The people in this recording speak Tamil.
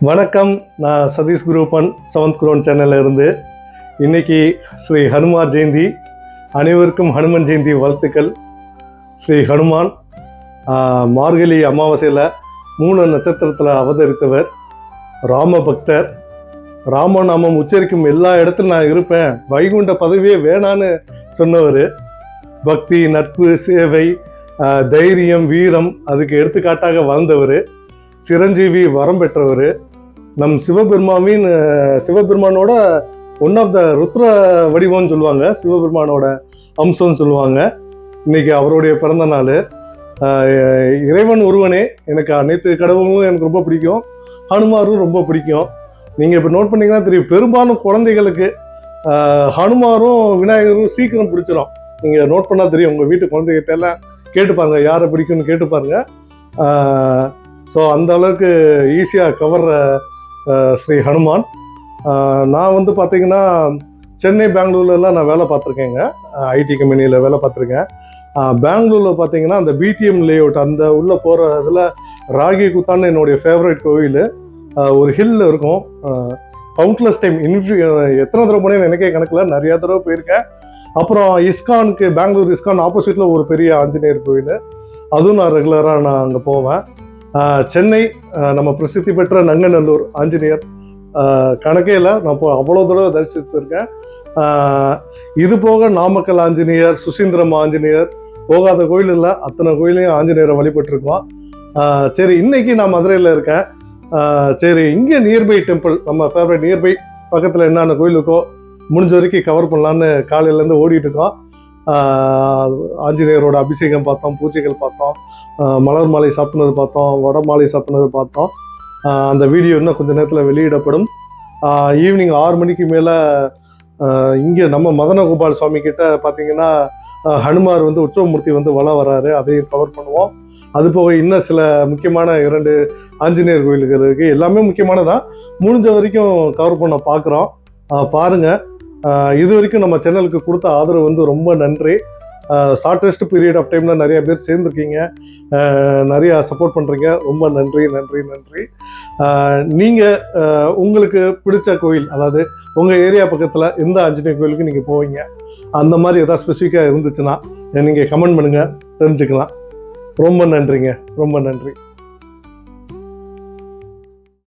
வணக்கம். நான் சதீஷ் குரூப்பன் 7th குரோன் சேனல்ல இருந்து. இன்னைக்கு ஸ்ரீ ஹனுமார் ஜெயந்தி. அனைவருக்கும் ஹனுமன் ஜெயந்தி வாழ்த்துக்கள். ஸ்ரீ ஹனுமான் மார்கழி அமாவாசையில் 3 நட்சத்திரத்தில் அவதரித்தவர். ராம பக்தர். ராமநாமம் உச்சரிக்கும் எல்லா இடத்துலையும் நான் இருப்பேன், வைகுண்ட பதவியே வேணான்னு சொன்னவர். பக்தி, நட்பு, சேவை, தைரியம், வீரம் அதுக்கு எடுத்துக்காட்டாக வாழ்ந்தவர். சிரஞ்சீவி வரம் பெற்றவர். நம் சிவபெருமானோட ஒன் ஆஃப் த ருத்ர வடிவம்னு சொல்லுவாங்க, சிவபெருமானோட அம்சம்னு சொல்லுவாங்க. இன்னைக்கு அவருடைய பிறந்த நாள். இறைவன் ஒருவனே. எனக்கு அனைத்து கடவுளும் எனக்கு ரொம்ப பிடிக்கும், ஹனுமாரும் ரொம்ப பிடிக்கும். நீங்கள் இப்போ நோட் பண்ணிங்கன்னா தெரியும், பெரும்பாலும் குழந்தைகளுக்கு ஹனுமாரும் விநாயகரும் சீக்கிரம் பிடிச்சிடும். நீங்கள் நோட் பண்ணால் தெரியும், உங்கள் வீட்டு குழந்தைகிட்ட எல்லாம் கேட்டுப்பாருங்க யாரை பிடிக்கும்னு கேட்டுப்பாருங்க. ஸோ அந்த அளவுக்கு ஈஸியாக கவர்ற ஸ்ரீ ஹனுமான். நான் பார்த்தீங்கன்னா சென்னை, பெங்களூர்லாம் நான் வேலை பார்த்துருக்கேங்க. ஐடி கம்பெனியில் வேலை பார்த்துருக்கேன். பெங்களூரில் பார்த்தீங்கன்னா அந்த பிடிஎம் லேஅவுட் அந்த உள்ளே போகிற இதில் ராகி குத்தான்னு என்னுடைய ஃபேவரட் கோவில். ஒரு ஹில் இருக்கும். கவுண்ட்லெஸ் டைம் எத்தனை தடவை போனேன்னு எனக்கே கணக்கில், நிறையா தடவை போயிருக்கேன். அப்புறம் இஸ்கானுக்கு, பெங்களூர் இஸ்கான் ஆப்போசிட்டில் ஒரு பெரிய ஆஞ்சநேயர் கோவில், அதுவும் நான் ரெகுலராக அங்கே போவேன். சென்னை நம்ம பிரசித்தி பெற்ற நங்கநல்லூர் ஆஞ்சநேயர் கணக்கே இல்லை, நான் அவ்வளோ தடவை தரிசித்திருக்கேன். இது போக நாமக்கல் ஆஞ்சநேயர், சுசீந்திரம் ஆஞ்சநேயர், போகாத கோயில் இல்லை, அத்தனை கோயிலையும் ஆஞ்சநேயரை வழிபட்டிருக்கோம். சரி, இன்னைக்கு நான் மதுரையில் இருக்கேன். சரி, இங்கே நியர்பை டெம்பிள், நம்ம ஃபேவரட் நியர்பை பக்கத்தில் என்னென்ன கோயில் இருக்கோ முடிஞ்ச வரைக்கும் கவர் பண்ணலான்னு காலையிலேருந்து ஓடிட்டு இருக்கோம். ஆஞ்சநேயரோட அபிஷேகம் பார்த்தோம், பூஜைகள் பார்த்தோம், மலர் மாலை சாப்பிட்னது பார்த்தோம், வட மாலை சாப்பிட்னது பார்த்தோம். அந்த வீடியோ இன்னும் கொஞ்சம் நேரத்தில் வெளியிடப்படும். ஈவினிங் 6 மணிக்கு மேலே இங்கே நம்ம மதனகோபால் சுவாமி கிட்ட பார்த்தீங்கன்னா ஹனுமார் உற்சவமூர்த்தி வளம் வராரு, அதையும் கவர் பண்ணுவோம். அது போக இன்னும் சில முக்கியமான 2 ஆஞ்சநேயர் கோயில்கள் இருக்குது. எல்லாமே முக்கியமானதான், முடிஞ்ச வரைக்கும் கவர் பண்ண பார்க்குறோம். பாருங்கள். இது வரைக்கும் நம்ம சேனலுக்கு கொடுத்த ஆதரவு ரொம்ப நன்றி. ஷார்டஸ்ட் பீரியட் ஆஃப் டைமில் நிறைய பேர் சேர்ந்துருக்கீங்க, நிறையா சப்போர்ட் பண்ணுறீங்க. ரொம்ப நன்றி நன்றி நன்றி. நீங்கள் உங்களுக்கு பிடிச்ச கோயில், அதாவது உங்கள் ஏரியா பக்கத்தில் எந்த ஆஞ்சநேயர் கோயிலுக்கு நீங்கள் போவீங்க, அந்த மாதிரி எதாவது ஸ்பெசிஃபிக்காக இருந்துச்சுன்னா நீங்கள் கமெண்ட் பண்ணுங்கள், தெரிஞ்சுக்கலாம். ரொம்ப நன்றிங்க, ரொம்ப நன்றி.